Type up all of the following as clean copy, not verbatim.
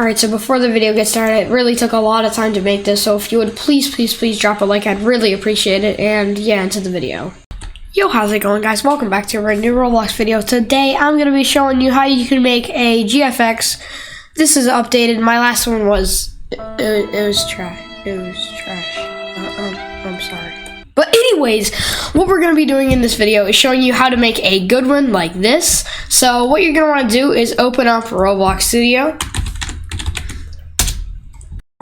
Alright, so before the video gets started, it really took a lot of time to make this, so if you would please drop a like, I'd really appreciate it, and yeah, into the video. Yo, how's it going, guys? Welcome back to a new Roblox video. Today, I'm going to be showing you how you can make a GFX. This is updated. My last one was, it was trash. I'm sorry. But anyways, what we're going to be doing in this video is showing you how to make a good one like this. So what you're going to want to do is open up Roblox Studio.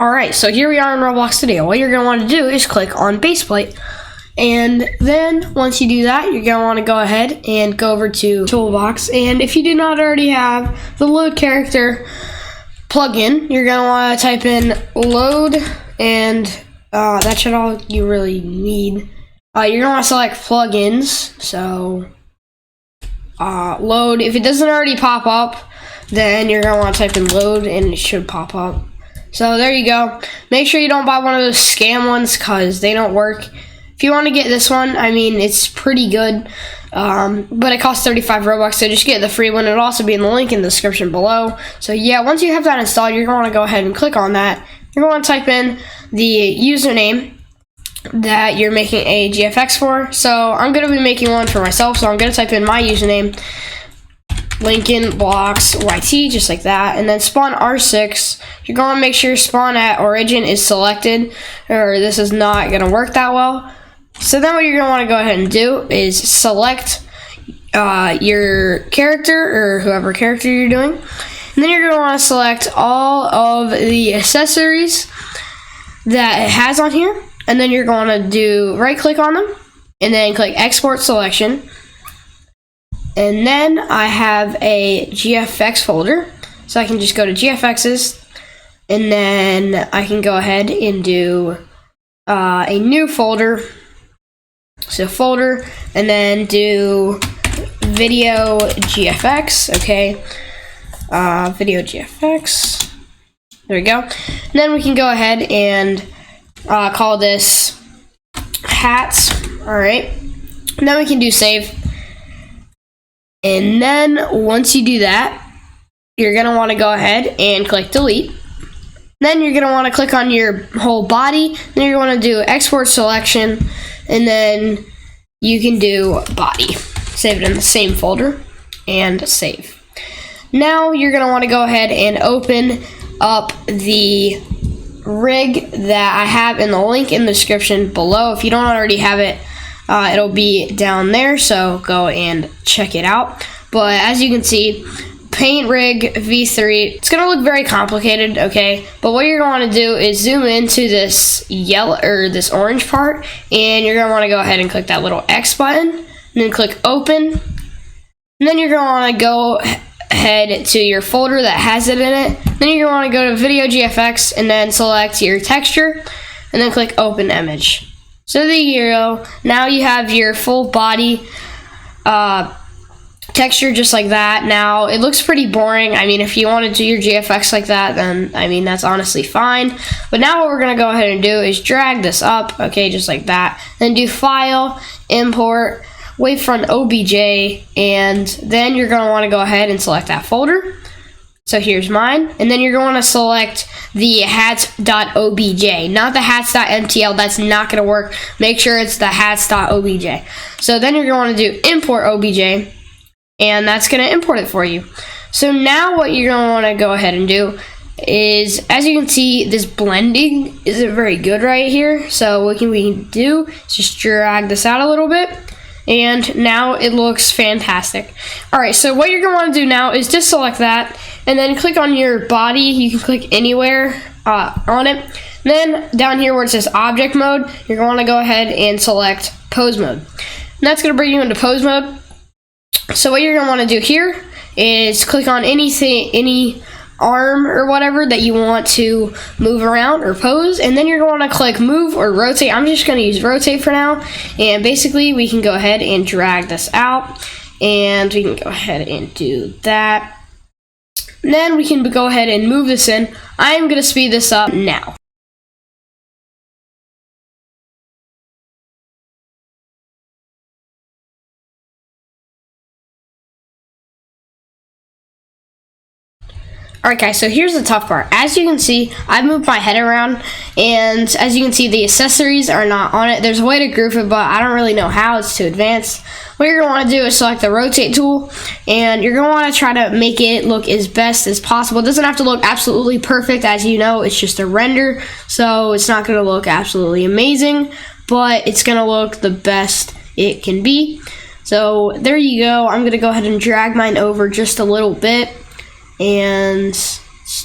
Alright, so here we are in Roblox Studio. What you're going to want to do is click on baseplate. And then once you do that, you're going to want to go ahead and go over to toolbox. And if you do not already have the load character plugin, you're going to want to type in load, and that's all you really need. You're going to want to select plugins. So load, if it doesn't already pop up, then you're going to want to type in load and it should pop up. So there you go. Make sure you don't buy one of those scam ones because they don't work. If you want to get this one, I mean, it's pretty good, but it costs 35 Robux, so just get the free one. It'll also be in the link in the description below. So yeah, once you have that installed, you're going to want to go ahead and click on that. You're going to type in the username that you're making a GFX for. So I'm going to be making one for myself, so I'm going to type in my username, LinconBlox YT, just like that, and then spawn R6. You're going to make sure spawn at origin is selected, or this is not going to work that well. So then what you're going to want to go ahead and do is select your character, or whoever character you're doing, and then you're going to want to select all of the accessories that it has on here, and then you're going to do right click on them, and then click export selection. And then I have a GFX folder, so I can just go to GFXs, and then I can go ahead and do a new folder. So folder, and then do video GFX, okay, video GFX, there we go. And then we can go ahead and call this hats, alright, and then we can do save. And then once you do that, you're going to want to go ahead and click delete. Then you're going to want to click on your whole body. Then you're going to do export selection, and then you can do body. Save it in the same folder and save. Now you're going to want to go ahead and open up the rig that I have in the link in the description below. If you don't already have it, it'll be down there, so go and check it out. But as you can see, paint rig v3, it's gonna look very complicated, okay, but what you're going to do is zoom into this yellow or this orange part, and you're gonna want to go ahead and click that little X button, and then click open, and then you're gonna want to go ahead to your folder that has it in it. Then you're gonna want to go to video GFX and then select your texture, and then click open image. So there you go. Now you have your full body texture just like that. Now it looks pretty boring. I mean, if you want to do your GFX like that, then I mean, that's honestly fine. But now what we're going to go ahead and do is drag this up, okay, just like that. Then do file, import, wavefront OBJ, and then you're going to want to go ahead and select that folder. So here's mine, and then you're going to select the hats.obj, not the hats.mtl. That's not going to work. Make sure it's the hats.obj. So then you're going to do import obj, and that's going to import it for you. So now what you're going to want to go ahead and do is, as you can see, this blending isn't very good right here. So what we can do is just drag this out a little bit, and now it looks fantastic. Alright, so what you're going to want to do now is just select that, and then click on your body. You can click anywhere on it. Then down here where it says object mode, you're going to go ahead and select pose mode. And that's going to bring you into pose mode. So what you're going to want to do here is click on any arm or whatever that you want to move around or pose, and then you're going to click move or rotate. I'm just going to use rotate for now, and basically we can go ahead and drag this out, and we can go ahead and do that. And then we can go ahead and move this in. I'm going to speed this up now. Alright guys, so here's the tough part. As you can see, I've moved my head around, and as you can see, the accessories are not on it. There's a way to group it, but I don't really know how. It's too advanced. What you're going to want to do is select the rotate tool, and you're going to want to try to make it look as best as possible. It doesn't have to look absolutely perfect, as you know, it's just a render, so it's not going to look absolutely amazing, but it's going to look the best it can be. So there you go. I'm going to go ahead and drag mine over just a little bit, and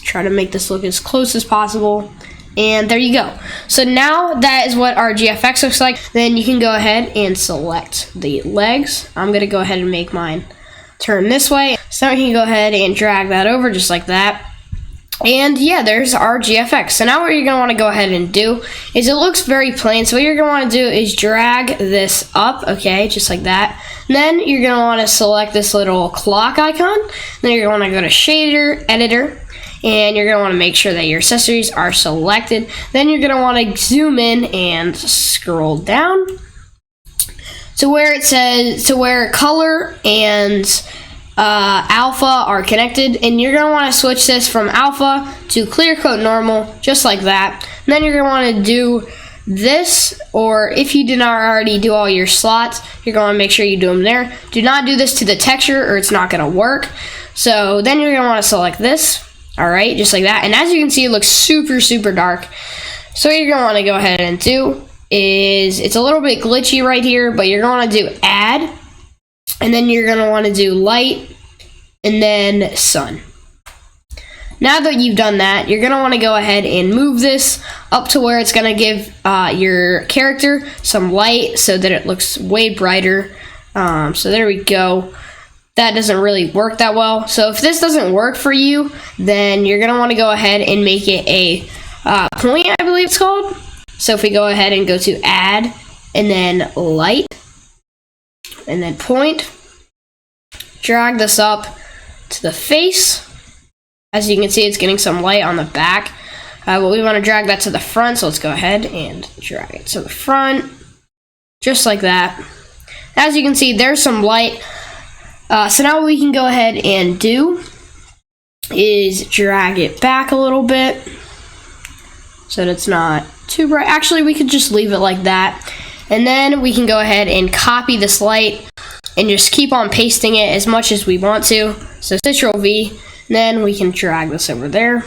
try to make this look as close as possible. And there you go. So now that is what our GFX looks like. Then you can go ahead and select the legs. I'm going to go ahead and make mine turn this way. So now you can go ahead and drag that over just like that. And yeah, there's our GFX. So now what you're going to want to go ahead and do is, it looks very plain. So what you're going to want to do is drag this up, okay, just like that. And then you're going to want to select this little clock icon. Then you're going to want to go to shader, editor, and you're going to want to make sure that your accessories are selected. Then you're going to want to zoom in and scroll down to where it says, to where color and alpha are connected, and you're going to want to switch this from alpha to clear coat normal, just like that. And then you're going to want to do this, or if you did not already do all your slots, you're going to make sure you do them there. Do not do this to the texture or it's not going to work. So then you're going to want to select this, alright, just like that. And as you can see, it looks super dark. So what you're going to want to go ahead and do is, it's a little bit glitchy right here, but you're going to do add, and then you're going to want to do light, and then sun. Now that you've done that, you're going to want to go ahead and move this up to where it's going to give your character some light so that it looks way brighter. So there we go. That doesn't really work that well. So if this doesn't work for you, then you're going to want to go ahead and make it a point, I believe it's called. So if we go ahead and go to add, and then light, and then point, drag this up to the face. As you can see, it's getting some light on the back, but we want to drag that to the front, so let's go ahead and drag it to the front, just like that. As you can see, there's some light. So now what we can go ahead and do is drag it back a little bit so that it's not too bright. Actually, we could just leave it like that, and then we can go ahead and copy this light and just keep on pasting it as much as we want to. So Ctrl V. Then we can drag this over there,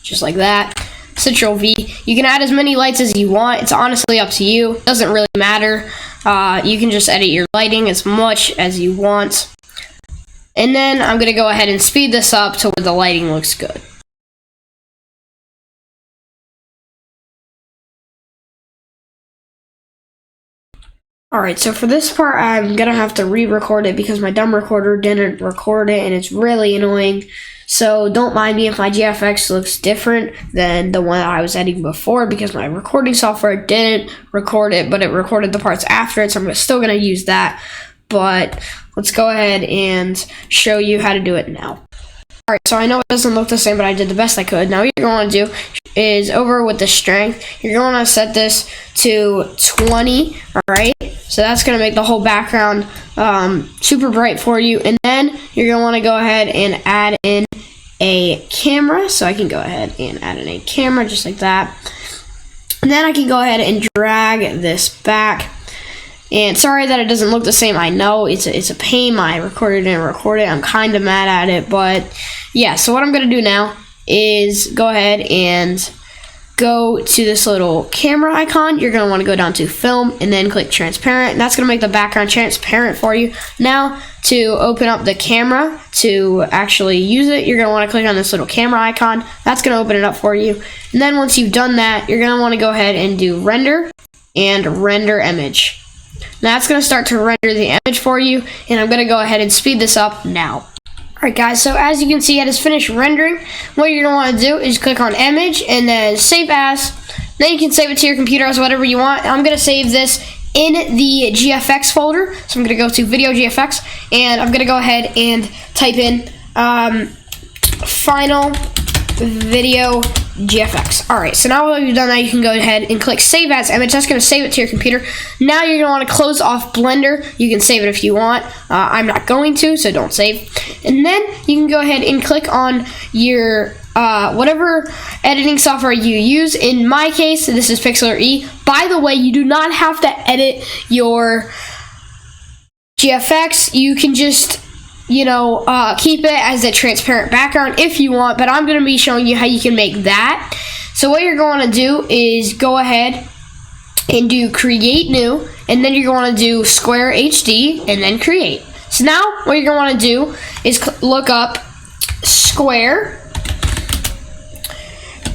just like that. Ctrl V. You can add as many lights as you want. It's honestly up to you. It doesn't really matter. You can just edit your lighting as much as you want. And then I'm going to go ahead and speed this up to where the lighting looks good. Alright, so for this part, I'm going to have to re-record it because my dumb recorder didn't record it, and it's really annoying. So don't mind me if my GFX looks different than the one I was editing before, because my recording software didn't record it, but it recorded the parts after it, so I'm still going to use that. But let's go ahead and show you how to do it now. Alright, so I know it doesn't look the same, but I did the best I could. Now what you're going to do is, over with the strength, you're going to set this to 20, alright? So that's going to make the whole background super bright for you. And then you're going to want to go ahead and add in a camera. So I can go ahead and add in a camera just like that. And then I can go ahead and drag this back. And sorry that it doesn't look the same. I know it's a pain. My recorder didn't record it. I'm kind of mad at it. But yeah, so what I'm going to do now is go ahead and go to this little camera icon. You're going to want to go down to film and then click transparent. That's going to make the background transparent for you. Now to open up the camera to actually use it, you're going to want to click on this little camera icon. That's going to open it up for you. And then once you've done that, you're going to want to go ahead and do render and render image. Now that's going to start to render the image for you, and I'm going to go ahead and speed this up now. Alright guys, so as you can see, it has finished rendering. What you're going to want to do is click on image and then save as. Then you can save it to your computer as whatever you want. I'm going to save this in the GFX folder. So I'm going to go to video GFX, and I'm going to go ahead and type in final video GFX. Alright, so now that you've done that, you can go ahead and click Save As Image. That's going to save it to your computer. Now you're going to want to close off Blender. You can save it if you want. I'm not going to, so don't save. And then you can go ahead and click on your whatever editing software you use. In my case, this is Pixlr E. By the way, you do not have to edit your GFX. You can just keep it as a transparent background if you want, but I'm going to be showing you how you can make that. So what you're going to do is go ahead and do create new, and then you're going to do square HD and then create. So now what you're going to want to do is look up square,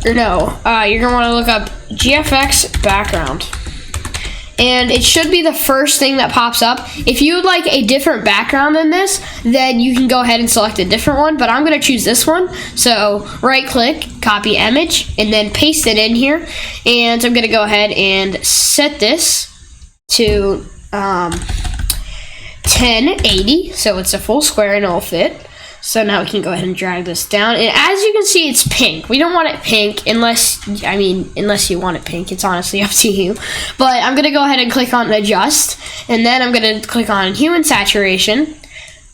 or no, you're going to want to look up GFX background. And it should be the first thing that pops up. If you would like a different background than this, then you can go ahead and select a different one, but I'm going to choose this one. So right click, copy image, and then paste it in here. And I'm going to go ahead and set this to 1080, so it's a full square and it'll fit. So now we can go ahead and drag this down. And as you can see, it's pink. We don't want it pink unless you want it pink. It's honestly up to you. But I'm going to go ahead and click on adjust. And then I'm going to click on hue and saturation.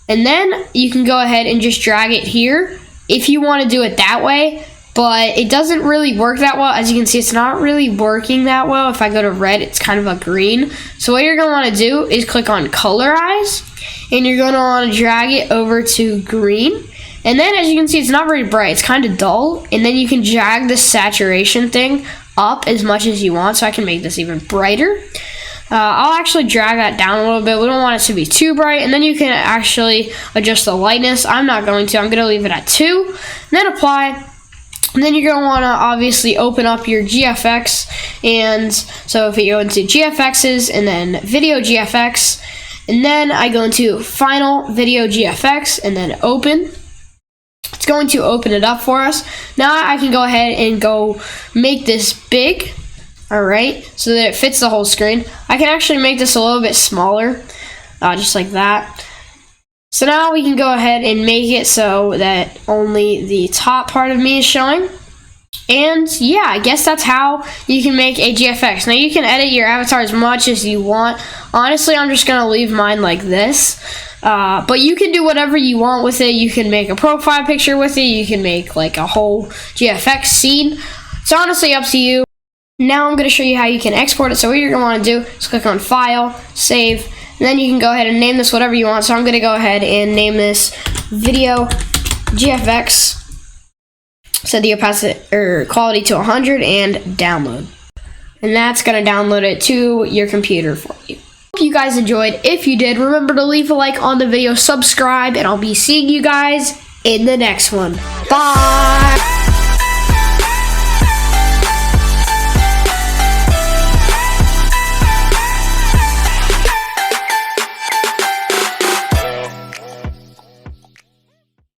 And then you can go ahead and just drag it here if you want to do it that way. But it doesn't really work that well. As you can see, it's not really working that well. If I go to red, it's kind of a green. So what you're going to want to do is click on colorize. And you're going to want to drag it over to green. And then as you can see, it's not very bright. It's kind of dull. And then you can drag the saturation thing up as much as you want. So I can make this even brighter. I'll actually drag that down a little bit. We don't want it to be too bright. And then you can actually adjust the lightness. I'm not going to. I'm going to leave it at 2. And then apply. And then you're going to want to obviously open up your GFX. And so if you go into GFXs and then video GFX. And then I go into Final Video GFX and then Open. It's going to open it up for us. Now I can go ahead and go make this big. Alright, so that it fits the whole screen. I can actually make this a little bit smaller, just like that. So now we can go ahead and make it so that only the top part of me is showing. And yeah, I guess that's how you can make a GFX. Now you can edit your avatar as much as you want. Honestly, I'm just going to leave mine like this. But you can do whatever you want with it. You can make a profile picture with it. You can make like a whole GFX scene. It's honestly up to you. Now I'm going to show you how you can export it. So what you're going to want to do is click on File, Save, and then you can go ahead and name this whatever you want. So I'm going to go ahead and name this Video GFX. Set the opacity or quality to 100 and download. And that's going to download it to your computer for you. Hope you guys enjoyed. If you did, remember to leave a like on the video, subscribe, and I'll be seeing you guys in the next one. Bye!